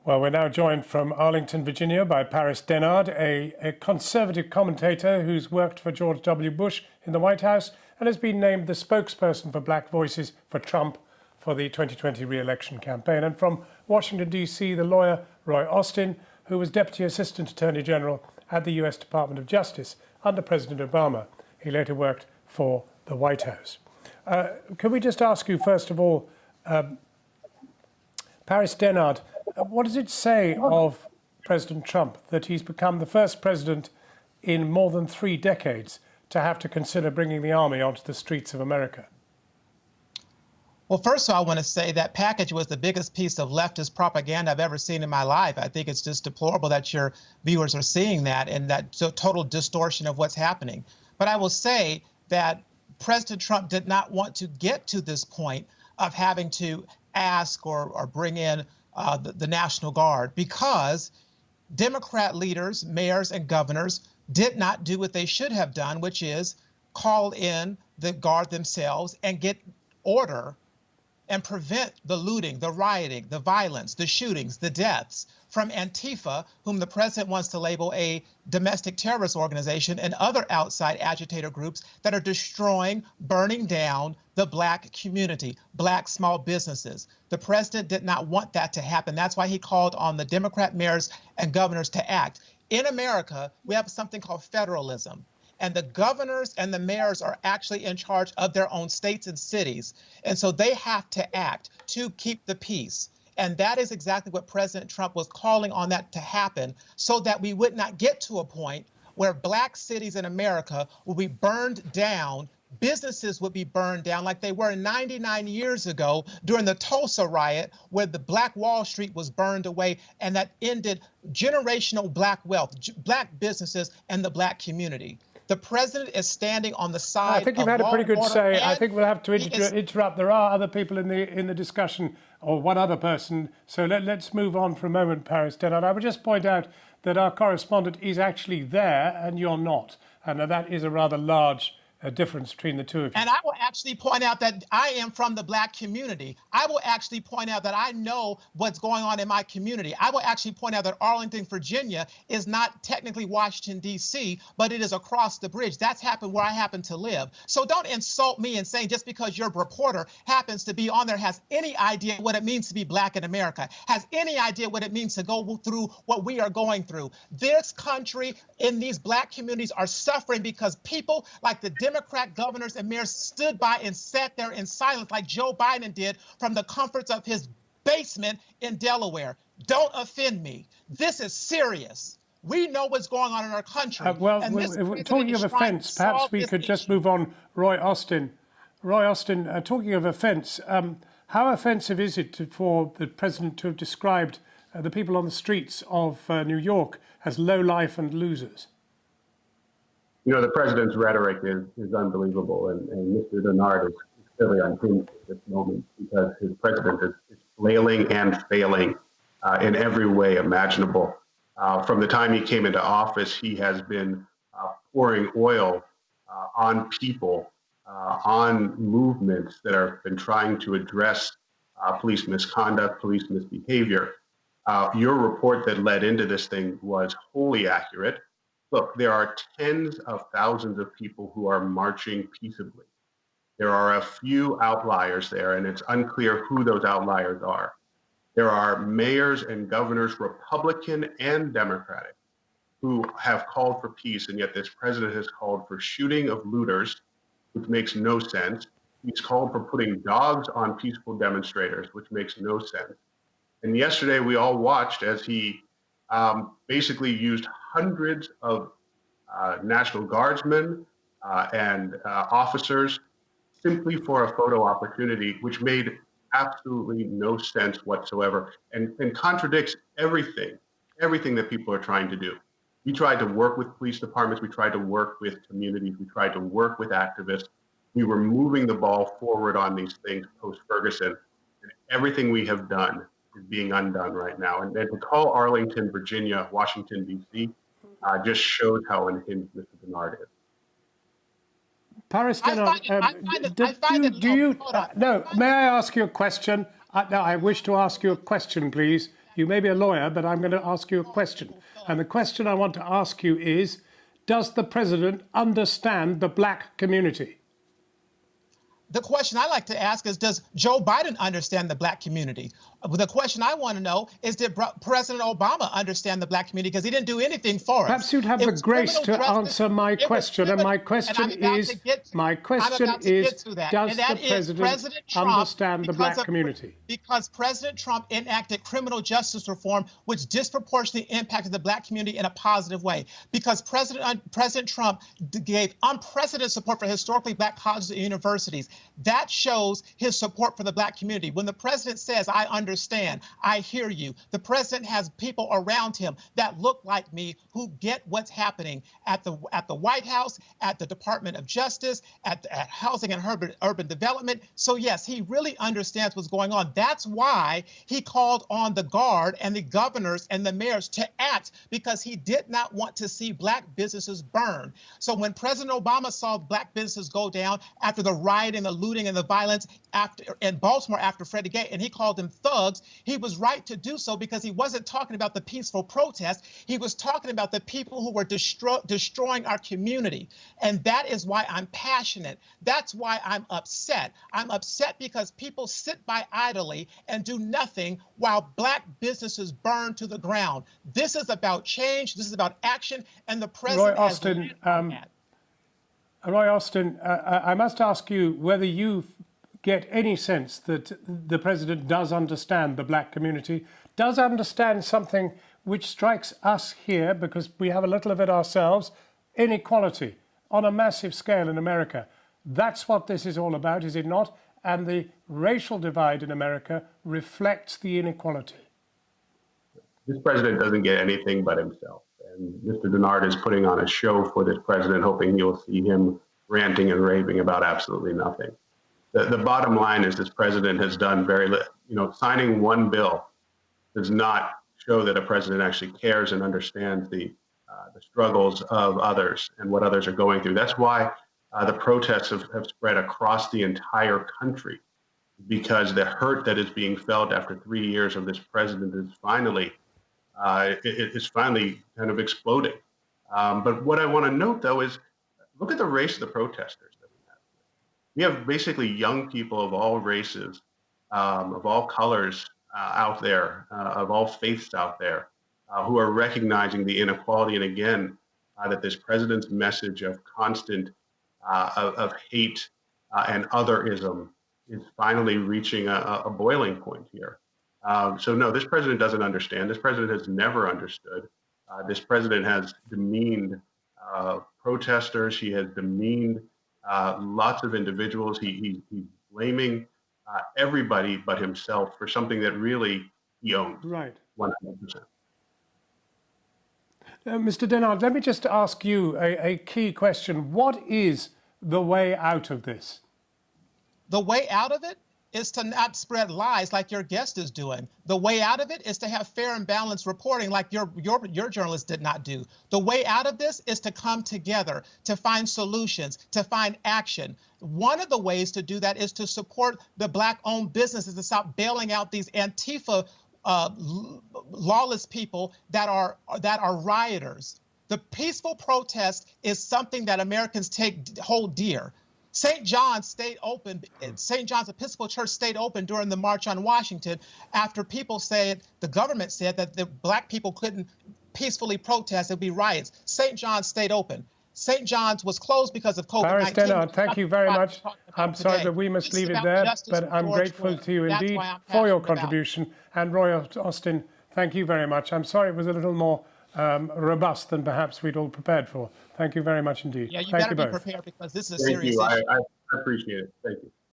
Well, we're now joined from Arlington, Virginia by Paris Dennard, a conservative commentator who's worked for George W. Bush in the White House and has been named the spokesperson for Black Voices for Trump for the 2020 re-election campaign. And from Washington, D.C., the lawyer Roy Austin, who was Deputy Assistant Attorney General at the U.S. Department of Justice under President Obama. He later worked for the White House. Can we just ask you, first of all, Paris Dennard, what does it say of President Trump that he's become the first president in more than 3 decades to have to consider bringing the army onto the streets of America? Well, first of all, I want to say that package was the biggest piece of leftist propaganda I've ever seen in my life. I think it's just deplorable that your viewers are seeing that and that total distortion of what's happening. But I will say that President Trump did not want to get to this point of having to ask or bring in the National Guard, because Democrat leaders, mayors, and governors did not do what they should have done, which is call in the Guard themselves and get order and prevent the looting, the rioting, the violence, the shootings, the deaths from Antifa, whom the president wants to label a domestic terrorist organization, and other outside agitator groups that are destroying, burning down the Black community, Black small businesses. The president did not want that to happen. That's why he called on the Democrat mayors and governors to act. In America, we have something called federalism. And the governors and the mayors are actually in charge of their own states and cities. And so they have to act to keep the peace. And that is exactly what President Trump was calling on that to happen, so that we would not get to a point where Black cities in America will be burned down, businesses would be burned down like they were 99 years ago during the Tulsa riot, where the Black Wall Street was burned away, and that ended generational Black wealth, Black businesses, and the Black community. The president is standing on the side. I think you've had a pretty good say. I think we'll have to interrupt. There are other people in the discussion, or one other person. So let's move on for a moment, Paris Dennard. I would just point out that our correspondent is actually there and you're not. And that is a rather large difference between the two of you. And I will actually point out that I am from the Black community. I will actually point out that I know what's going on in my community. I will actually point out that Arlington, Virginia is not technically Washington, D.C., but it is across the bridge. That's happened where I happen to live. So don't insult me and say just because your reporter happens to be on there has any idea what it means to be Black in America, has any idea what it means to go through what we are going through. This country and these Black communities are suffering because people like the Democrat governors and mayors stood by and sat there in silence like Joe Biden did from the comforts of his basement in Delaware. Don't offend me. This is serious. We know what's going on in our country. Talking of offence, perhaps we could just move on. Roy Austin, talking of offence, how offensive is it for the president to have described the people on the streets of New York as lowlife and losers? You know, the president's rhetoric is unbelievable, and Mr. Dennard is clearly unhinged at this moment because his president is flailing and failing in every way imaginable. From the time he came into office, he has been pouring oil on people, on movements that have been trying to address police misconduct, police misbehavior. Your report that led into this thing was wholly accurate. Look, there are tens of thousands of people who are marching peaceably. There are a few outliers there, and it's unclear who those outliers are. There are mayors and governors, Republican and Democratic, who have called for peace, and yet this president has called for shooting of looters, which makes no sense. He's called for putting dogs on peaceful demonstrators, which makes no sense. And yesterday we all watched as he basically used hundreds of National Guardsmen and officers simply for a photo opportunity, which made absolutely no sense whatsoever and contradicts everything that people are trying to do. We tried to work with police departments. We tried to work with communities. We tried to work with activists. We were moving the ball forward on these things post-Ferguson, and everything we have done is being undone right now. And to call Arlington, Virginia, Washington, D.C. Just shows how unhinged Mr. Dennard is. Paris Dennard, may I ask you a question? I wish to ask you a question, please. You may be a lawyer, but I'm going to ask you a question. And the question I want to ask you is, does the president understand the black community? The question I like to ask is, does Joe Biden understand the black community? The question I want to know is, did President Obama understand the black community? Because he didn't do anything for us. Perhaps you'd have the grace to answer my question. And my question is, does the president understand the black community? Because President Trump enacted criminal justice reform, which disproportionately impacted the black community in a positive way. Because President Trump gave unprecedented support for historically black colleges and universities. That shows his support for the black community. When the president says, I understand, I hear you, the president has people around him that look like me who get what's happening at the White House, at the Department of Justice, at Housing and Urban Development. So yes, he really understands what's going on. That's why he called on the Guard and the governors and the mayors to act, because he did not want to see black businesses burn. So when President Obama saw black businesses go down after the rioting, the looting, and the violence in Baltimore after Freddie Gay, and he called them thugs, he was right to do so, because he wasn't talking about the peaceful protest. He was talking about the people who were destroying our community. And that is why I'm passionate. That's why I'm upset. I'm upset because people sit by idly and do nothing while black businesses burn to the ground. This is about change. This is about action. And the president Roy Austin, I must ask you whether you get any sense that the president does understand the black community, does understand something which strikes us here, because we have a little of it ourselves, inequality on a massive scale in America. That's what this is all about, is it not? And the racial divide in America reflects the inequality. This president doesn't get anything but himself. And Mr. Dennard is putting on a show for this president, hoping you'll see him ranting and raving about absolutely nothing. The bottom line is this president has done very little. You know, signing one bill does not show that a president actually cares and understands the struggles of others and what others are going through. That's why the protests have spread across the entire country, because the hurt that is being felt after 3 years of this president is finally kind of exploding. But what I want to note, though, is look at the race of the protesters that we have. We have basically young people of all races, of all colors out there, of all faiths out there, who are recognizing the inequality. And again, that this president's message of constant of hate and otherism is finally reaching a boiling point here. So no, this president doesn't understand. This president has never understood. This president has demeaned protesters. He has demeaned lots of individuals. He's blaming everybody but himself for something that really he owns. Right. 100%. Mr. Dennard, let me just ask you a key question. What is the way out of this? The way out of it is to not spread lies like your guest is doing. The way out of it is to have fair and balanced reporting like your journalist did not do. The way out of this is to come together, to find solutions, to find action. One of the ways to do that is to support the black-owned businesses, to stop bailing out these Antifa lawless people that are rioters. The peaceful protest is something that Americans hold dear. St. John's stayed open. St. John's Episcopal Church stayed open during the March on Washington after people said, the government said that the black people couldn't peacefully protest. There'd be riots. St. John's stayed open. St. John's was closed because of COVID-19. Paris Dennard, thank you very much. I'm sorry that we must leave it there, but I'm grateful to you indeed for your contribution. And Roy Austin, thank you very much. I'm sorry it was a little more robust than perhaps we'd all prepared for. Thank you very much indeed. Yeah, you better be prepared, because this is a serious issue. Thank you. I appreciate it. Thank you.